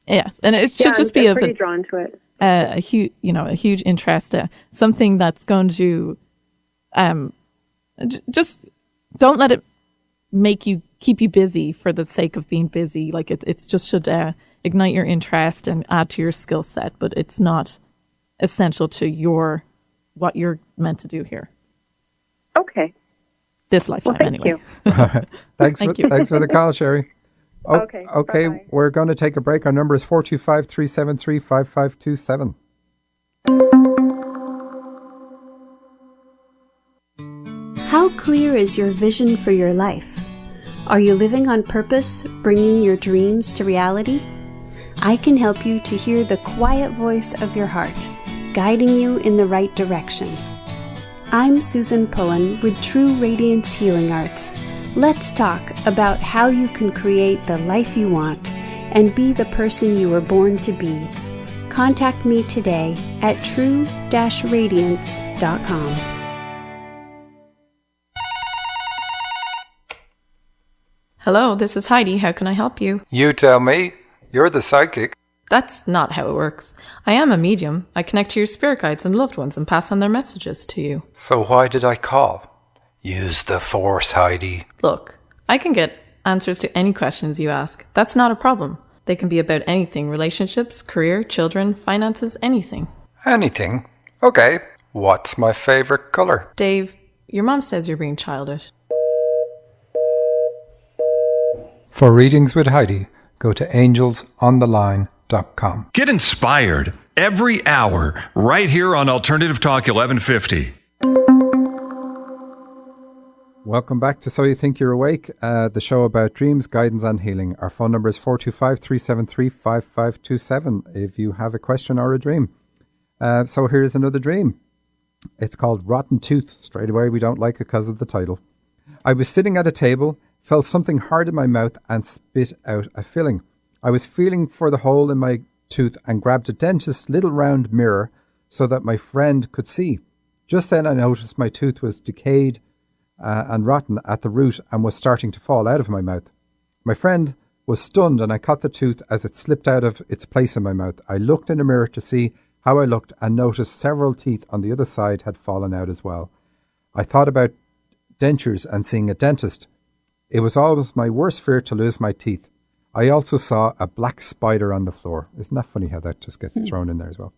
Yes, and it should just be pretty drawn to it. A huge interest, something that's going to just don't let it keep you busy for the sake of being busy. Like it's just should ignite your interest and add to your skill set, but it's not essential to what you're meant to do here. Okay. This lifetime, thank anyway. You. Thanks for the call, Sherry. Okay. Bye-bye. We're going to take a break. Our number is 425-373-5527. How clear is your vision for your life? Are you living on purpose, bringing your dreams to reality? I can help you to hear the quiet voice of your heart, guiding you in the right direction. I'm Susan Pullen with True Radiance Healing Arts. Let's talk about how you can create the life you want and be the person you were born to be. Contact me today at true-radiance.com. Hello, this is Heidi. How can I help you? You tell me. You're the psychic. That's not how it works. I am a medium. I connect to your spirit guides and loved ones and pass on their messages to you. So why did I call? Use the force, Heidi. Look, I can get answers to any questions you ask. That's not a problem. They can be about anything: relationships, career, children, finances, anything. Anything? Okay. What's my favorite color? Dave, your mom says you're being childish. For readings with Heidi, go to angelsontheline.com. Get inspired every hour right here on Alternative Talk 1150. Welcome back to So You Think You're Awake, the show about dreams, guidance and healing. Our phone number is 425-373-5527 if you have a question or a dream. So here's another dream. It's called Rotten Tooth. Straight away, we don't like it because of the title. I was sitting at a table, felt something hard in my mouth and spit out a filling. I was feeling for the hole in my tooth and grabbed a dentist's little round mirror so that my friend could see. Just then I noticed my tooth was decayed and rotten at the root and was starting to fall out of my mouth. My friend was stunned and I caught the tooth as it slipped out of its place in my mouth. I looked in a mirror to see how I looked and noticed several teeth on the other side had fallen out as well. I thought about dentures and seeing a dentist. It was always my worst fear to lose my teeth. I also saw a black spider on the floor. Isn't that funny how that just gets thrown in there as well?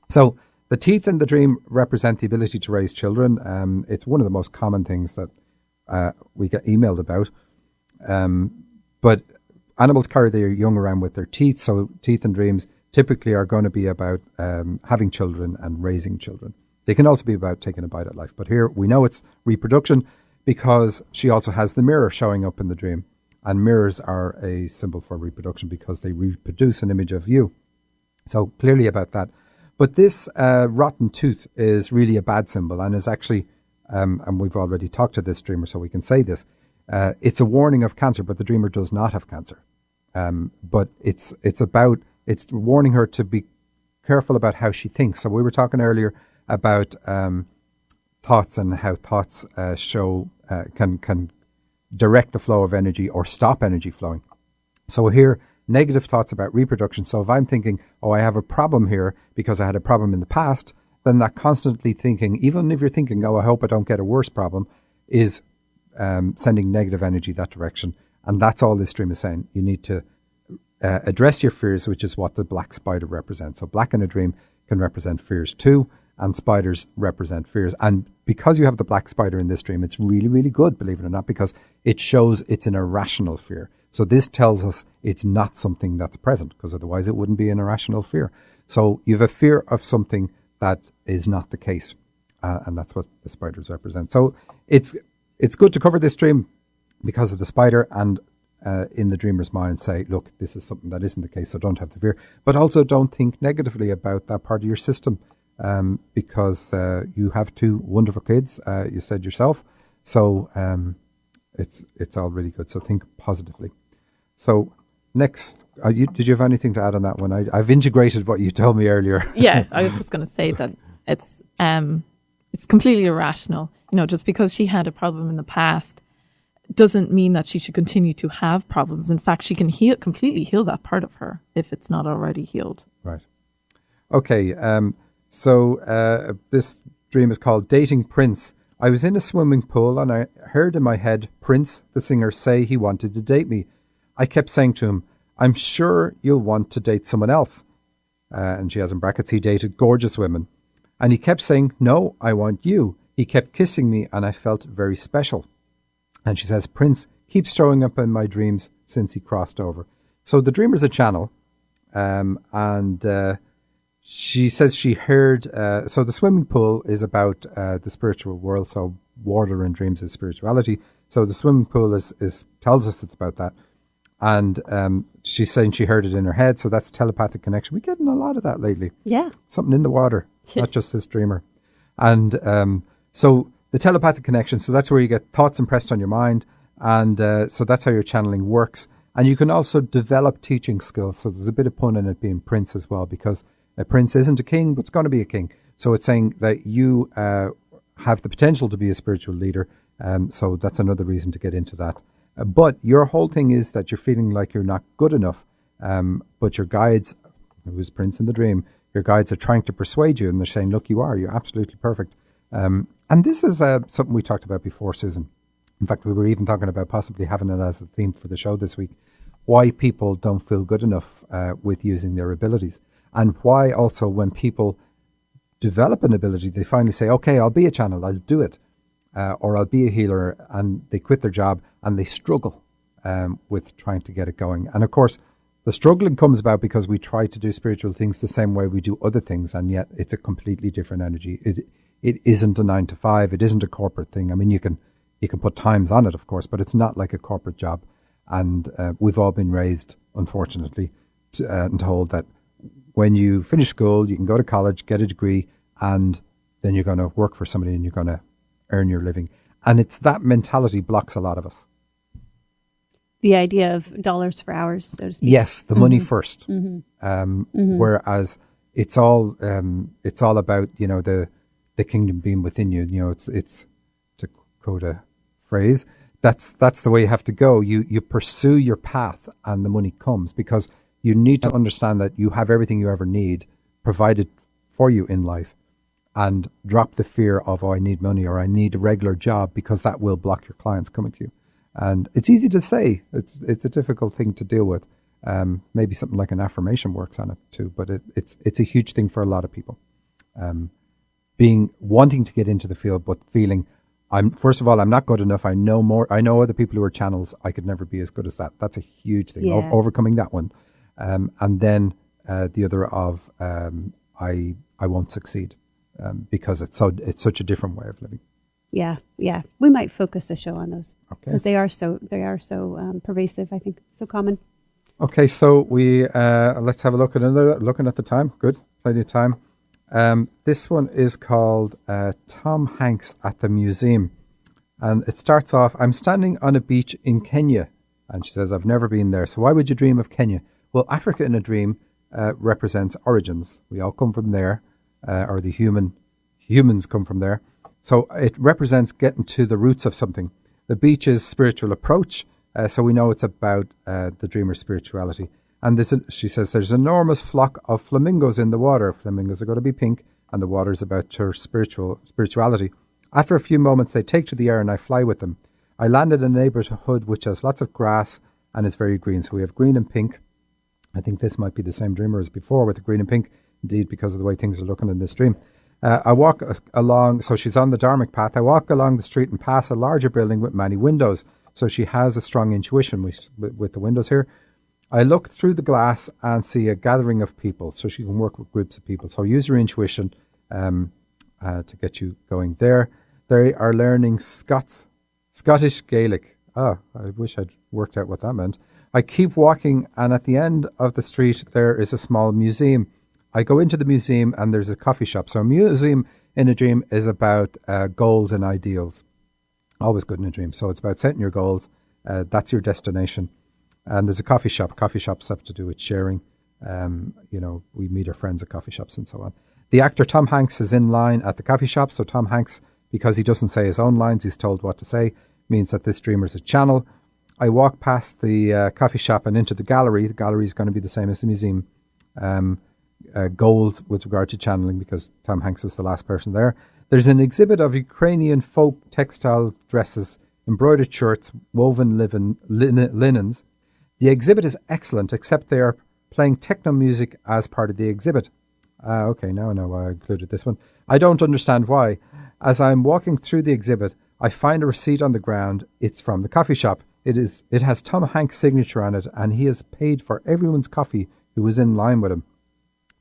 So The teeth in the dream represent the ability to raise children. It's one of the most common things that we get emailed about. But animals carry their young around with their teeth, so teeth in dreams typically are going to be about having children and raising children. They can also be about taking a bite at life. But here we know it's reproduction because she also has the mirror showing up in the dream. And mirrors are a symbol for reproduction because they reproduce an image of you. So clearly about that. But this rotten tooth is really a bad symbol and is actually, and we've already talked to this dreamer, so we can say this, it's a warning of cancer, but the dreamer does not have cancer. But it's warning her to be careful about how she thinks. So we were talking earlier about thoughts and how thoughts can direct the flow of energy or stop energy flowing. So here, negative thoughts about reproduction. So if I'm thinking, I have a problem here because I had a problem in the past, then that constantly thinking, even if you're thinking, I hope I don't get a worse problem, is sending negative energy that direction. And that's all this dream is saying. You need to address your fears, which is what the black spider represents. So black in a dream can represent fears too, and spiders represent fears. And because you have the black spider in this dream, it's really, really good, believe it or not, because it shows it's an irrational fear. So this tells us it's not something that's present, because otherwise it wouldn't be an irrational fear. So you have a fear of something that is not the case. And that's what the spiders represent. So it's good to cover this dream because of the spider, and in the dreamer's mind say, look, this is something that isn't the case, so don't have the fear. But also don't think negatively about that part of your system, because you have two wonderful kids, you said yourself. So it's all really good. So think positively. So next, did you have anything to add on that one? I've integrated what you told me earlier. Yeah, I was just going to say that it's completely irrational. Just because she had a problem in the past doesn't mean that she should continue to have problems. In fact, she can completely heal that part of her if it's not already healed. Right. Okay. So this dream is called Dating Prince. I was in a swimming pool and I heard in my head Prince, the singer, say he wanted to date me. I kept saying to him, I'm sure you'll want to date someone else. And she has in brackets, he dated gorgeous women. And he kept saying, no, I want you. He kept kissing me and I felt very special. And she says, Prince keeps showing up in my dreams since he crossed over. So the dreamer's a channel. She says she heard, so the swimming pool is about the spiritual world. So water in dreams is spirituality. So the swimming pool tells us it's about that. And she's saying she heard it in her head. So that's telepathic connection. We're getting a lot of that lately. Yeah. Something in the water, not just this dreamer. And so the telepathic connection, so that's where you get thoughts impressed on your mind. And so that's how your channeling works. And you can also develop teaching skills. So there's a bit of pun in it being prince as well, because a prince isn't a king, but it's going to be a king. So it's saying that you have the potential to be a spiritual leader. So that's another reason to get into that. But your whole thing is that you're feeling like you're not good enough. But your guides, who's Prince in the dream, your guides are trying to persuade you, and they're saying, look, you're absolutely perfect. And this is something we talked about before, Susan. In fact, we were even talking about possibly having it as a theme for the show this week. Why people don't feel good enough with using their abilities. And why also when people develop an ability, they finally say, okay, I'll be a channel, I'll do it. Or I'll be a healer, and they quit their job and they struggle with trying to get it going. And of course, the struggling comes about because we try to do spiritual things the same way we do other things, and yet it's a completely different energy. It isn't a 9 to 5. It isn't a corporate thing. I mean, you can put times on it, of course, but it's not like a corporate job. And we've all been raised, unfortunately, and told that when you finish school, you can go to college, get a degree, and then you're going to work for somebody and you're going to earn your living. And it's that mentality blocks a lot of us. The idea of dollars for hours, so to speak. Yes, the money first. Whereas it's all about, the kingdom being within you. It's to quote a phrase, that's the way you have to go. You pursue your path and the money comes, because you need to understand that you have everything you ever need provided for you in life, and drop the fear of, I need money or I need a regular job, because that will block your clients coming to you. And it's easy to say. It's a difficult thing to deal with. Maybe something like an affirmation works on it too, but it's a huge thing for a lot of people. wanting to get into the field, but feeling first of all, I'm not good enough. I know more. I know other people who are channels. I could never be as good as that. That's a huge thing. Yeah. Overcoming that one, and then the other of I won't succeed because it's such a different way of living. Yeah. We might focus the show on those because Okay. they are so pervasive. I think so common. Okay, so we let's have a look at looking at the time. Good, plenty of time. This one is called Tom Hanks at the Museum. And it starts off, I'm standing on a beach in Kenya. And she says, I've never been there. So why would you dream of Kenya? Well, Africa in a dream represents origins. We all come from there, or the humans come from there. So it represents getting to the roots of something. The beach is spiritual approach. So we know it's about the dreamer's spirituality. And she says there's an enormous flock of flamingos in the water. Flamingos are going to be pink, and the water is about her spirituality. After a few moments, they take to the air, and I fly with them. I land in a neighborhood which has lots of grass and is very green. So we have green and pink. I think this might be the same dreamer as before with the green and pink, indeed, because of the way things are looking in this dream. I walk along, so she's on the Dharmic path. I walk along the street and pass a larger building with many windows. So she has a strong intuition with the windows here. I look through the glass and see a gathering of people, so she can work with groups of people. So use your intuition to get you going there. They are learning Scottish Gaelic. I wish I'd worked out what that meant. I keep walking, and at the end of the street, there is a small museum. I go into the museum, and there's a coffee shop. So a museum in a dream is about goals and ideals. Always good in a dream. So it's about setting your goals. That's your destination. And there's a coffee shop. Coffee shops have to do with sharing. We meet our friends at coffee shops and so on. The actor Tom Hanks is in line at the coffee shop. So Tom Hanks, because he doesn't say his own lines, he's told what to say, means that this dreamer's a channel. I walk past the coffee shop and into the gallery. The gallery is going to be the same as the museum. Goals with regard to channeling, because Tom Hanks was the last person there. There's an exhibit of Ukrainian folk textile dresses, embroidered shirts, woven linens. The exhibit is excellent, except they are playing techno music as part of the exhibit. Okay, now I know why I included this one. I don't understand why. As I'm walking through the exhibit, I find a receipt on the ground. It's from the coffee shop. It has Tom Hanks' signature on it, and he has paid for everyone's coffee who was in line with him.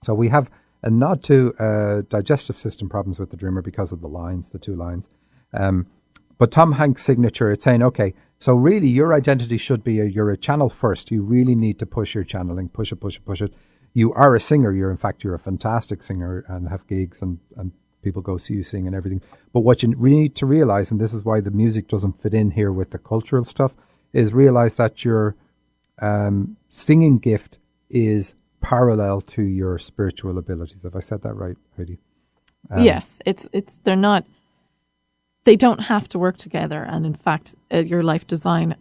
So we have a nod to digestive system problems with the dreamer because of the two lines. But Tom Hanks' signature, it's saying, okay, so really your identity should be you're a channel first. You really need to push your channeling, push it. You are a singer. You're a fantastic singer and have gigs and people go see you sing and everything. But what you really need to realize, and this is why the music doesn't fit in here with the cultural stuff, is realize that your singing gift is parallel to your spiritual abilities. Have I said that right, Heidi? Yes, they don't have to work together. And in fact, your life design,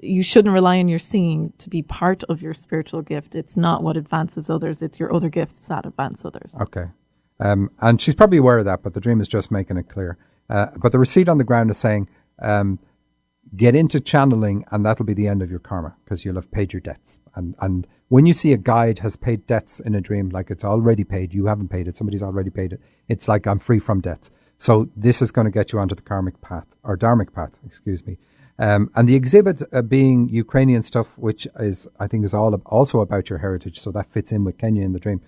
you shouldn't rely on your singing to be part of your spiritual gift. It's not what advances others. It's your other gifts that advance others. Okay. And she's probably aware of that, but the dream is just making it clear. But the receipt on the ground is saying, get into channeling and that'll be the end of your karma because you'll have paid your debts. And when you see a guide has paid debts in a dream, like it's already paid, you haven't paid it, somebody's already paid it. It's like I'm free from debts. So this is going to get you onto the karmic path, or dharmic path, excuse me. And the exhibit being Ukrainian stuff, which I think is also about your heritage. So that fits in with Kenya in the dream.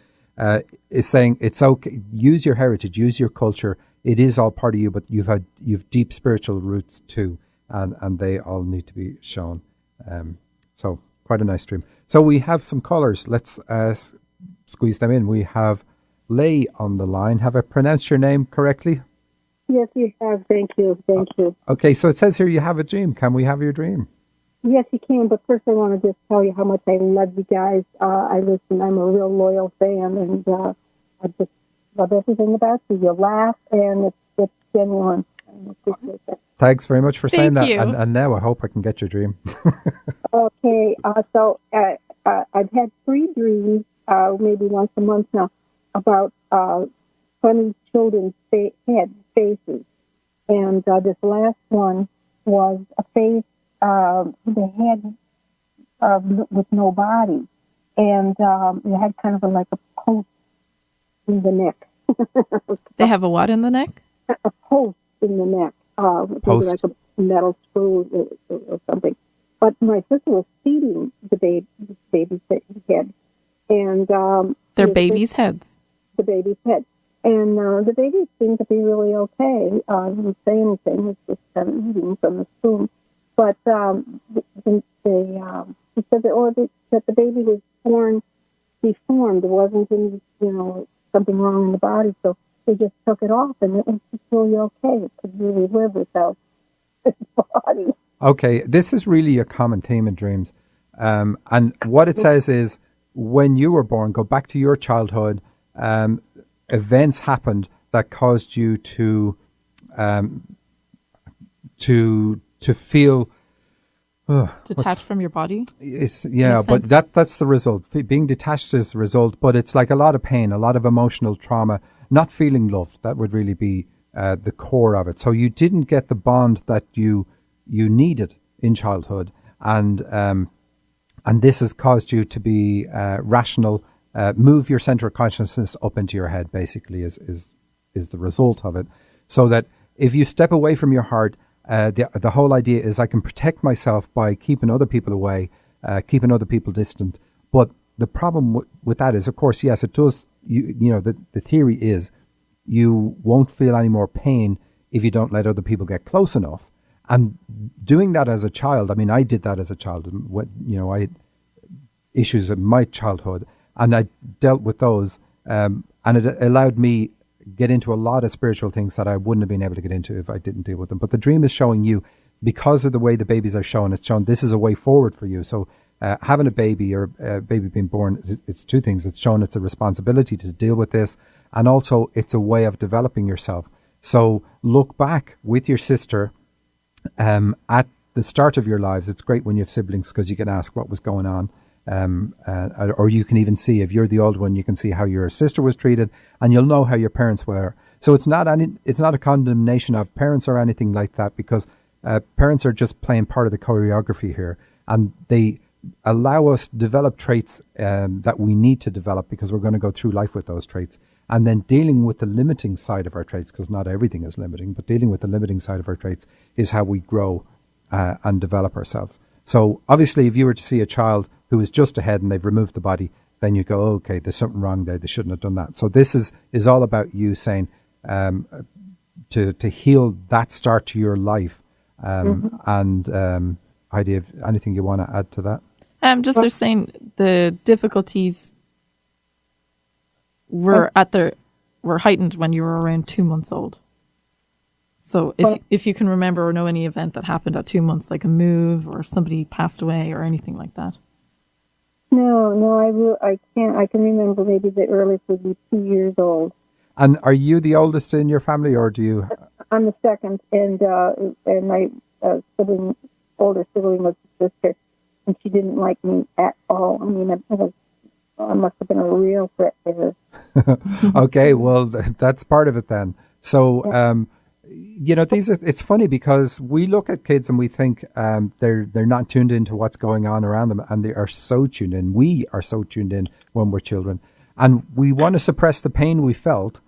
Is saying it's okay. Use your heritage, use your culture. It is all part of you, but you've deep spiritual roots too, and they all need to be shown. So quite a nice dream. So we have some callers. Let's squeeze them in. We have Lay on the line. Have I pronounced your name correctly? Yes, you have. Thank you. Thank you. Okay, so it says here you have a dream. Can we have your dream? Yes, you can. But first, I want to just tell you how much I love you guys. I listen. I'm a real loyal fan, and I just love everything about you. You laugh, and it's genuine. I appreciate that. Thanks very much for saying that. You. And now I hope I can get your dream. Okay. So I've had 3 dreams, maybe once a month now, about funny children's head faces. And this last one was a face, the head with no body. And it had kind of like a post in the neck. They have a what in the neck? A post in the neck, maybe like a metal screw or something. But my sister was feeding the baby's head, and their babies' heads. The baby's head, and the baby seemed to be really okay. Didn't say anything; was just kind of eating from the spoon. But he said that the baby was born deformed. There wasn't any, something wrong in the body, so they just took it off, and it was just really okay. It could really live without its body. Okay, this is really a common theme in dreams. And what it says is, when you were born, go back to your childhood, events happened that caused you to feel detached from your body. But that's the result. Being detached is the result, but it's like a lot of pain, a lot of emotional trauma, not feeling loved. That would really be the core of it. So you didn't get the bond that you needed in childhood, and this has caused you to be rational, move your center of consciousness up into your head. Basically, is the result of it. So that if you step away from your heart, the whole idea is I can protect myself by keeping other people away, keeping other people distant. But the problem with that is, of course, yes, it does. The theory is you won't feel any more pain if you don't let other people get close enough. And doing that as a child, I mean, I did that as a child. I had issues in my childhood, and I dealt with those, and it allowed me get into a lot of spiritual things that I wouldn't have been able to get into if I didn't deal with them. But the dream is showing you, because of the way the babies are shown, it's shown this is a way forward for you. So having a baby or a baby being born, it's two things. It's shown it's a responsibility to deal with this, and also it's a way of developing yourself. So look back with your sister at the start of your lives. It's great when you have siblings because you can ask what was going on. Or you can even see, if you're the old one, you can see how your sister was treated, and you'll know how your parents were. So it's not a condemnation of parents or anything like that, because parents are just playing part of the choreography here, and they allow us to develop traits that we need to develop, because we're going to go through life with those traits, and then dealing with the limiting side of our traits, because not everything is limiting, but dealing with the limiting side of our traits is how we grow and develop ourselves. So obviously, if you were to see a child who is just ahead and they've removed the body, then you go, okay, there's something wrong there. They shouldn't have done that. So this is all about you saying to heal that start to your life. And Heidi, anything you want to add to that? They're saying the difficulties were heightened when you were around 2 months old. So if you can remember or know any event that happened at 2 months, like a move or somebody passed away or anything like that. No, I can't. I can remember maybe the earliest would be 2 years old. And are you the oldest in your family, or do you? I'm the second, and my older sibling was the sister, and she didn't like me at all. I mean, I must have been a real threat to her. Okay, well, that's part of it then. So, it's funny because we look at kids and we think they're not tuned into what's going on around them, and they are so tuned in. We are so tuned in when we're children, and we want to suppress the pain we felt,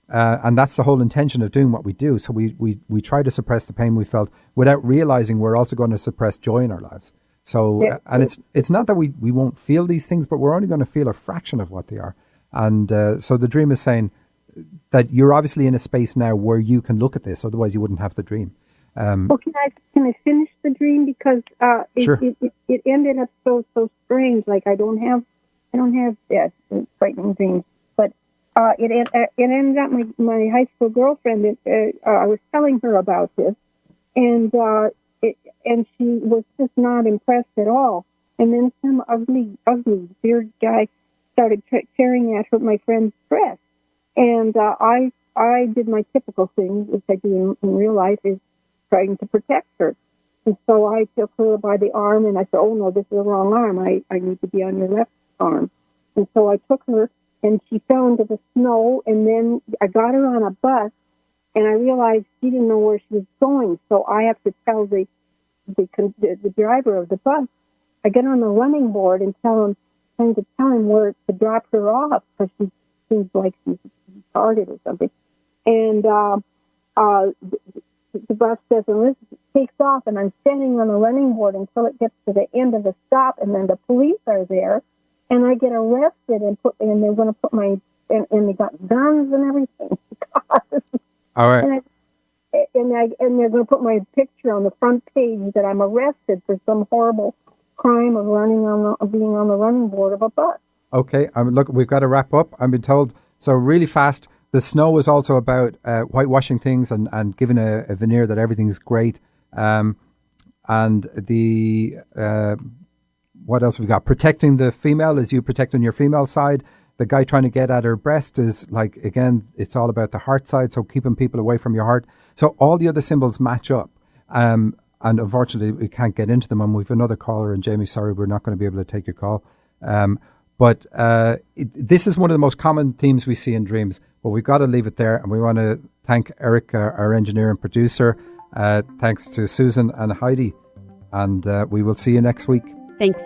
and that's the whole intention of doing what we do. So we try to suppress the pain we felt without realizing we're also going to suppress joy in our lives. So, and it's not that we won't feel these things, but we're only going to feel a fraction of what they are. And so the dream is saying that you're obviously in a space now where you can look at this, otherwise you wouldn't have the dream. Well, can I finish the dream, because sure. it ended up so strange. Like I don't have frightening dreams, but it ended up my high school girlfriend. I was telling her about this, and she was just not impressed at all. And then some ugly beard guy started tearing at my friend's dress. And I did my typical thing, which I do in real life, is trying to protect her. And so I took her by the arm, and I said, oh, no, this is the wrong arm. I need to be on your left arm. And so I took her, and she fell into the snow, and then I got her on a bus, and I realized she didn't know where she was going. So I have to tell the driver of the bus. I get on the running board and trying to tell him where to drop her off, because she seems like she's started or something. And the bus says, and this takes off, and I'm standing on the running board until it gets to the end of the stop, and then the police are there, and I get arrested and they're going to put my, and they got guns and everything. All right. And they're going to put my picture on the front page that I'm arrested for some horrible crime of being on the running board of a bus. Okay, look, we've got to wrap up. I've been told, so really fast, the snow is also about whitewashing things and giving a veneer that everything's great. And the, what else have we got? Protecting the female is you protecting your female side. The guy trying to get at her breast is like, again, it's all about the heart side, so keeping people away from your heart. So all the other symbols match up. And unfortunately, we can't get into them. And we've another caller, and Jamie, sorry, we're not going to be able to take your call. But this is one of the most common themes we see in dreams. But we've got to leave it there. And we want to thank Eric, our engineer and producer. Thanks to Susan and Heidi. And we will see you next week. Thanks.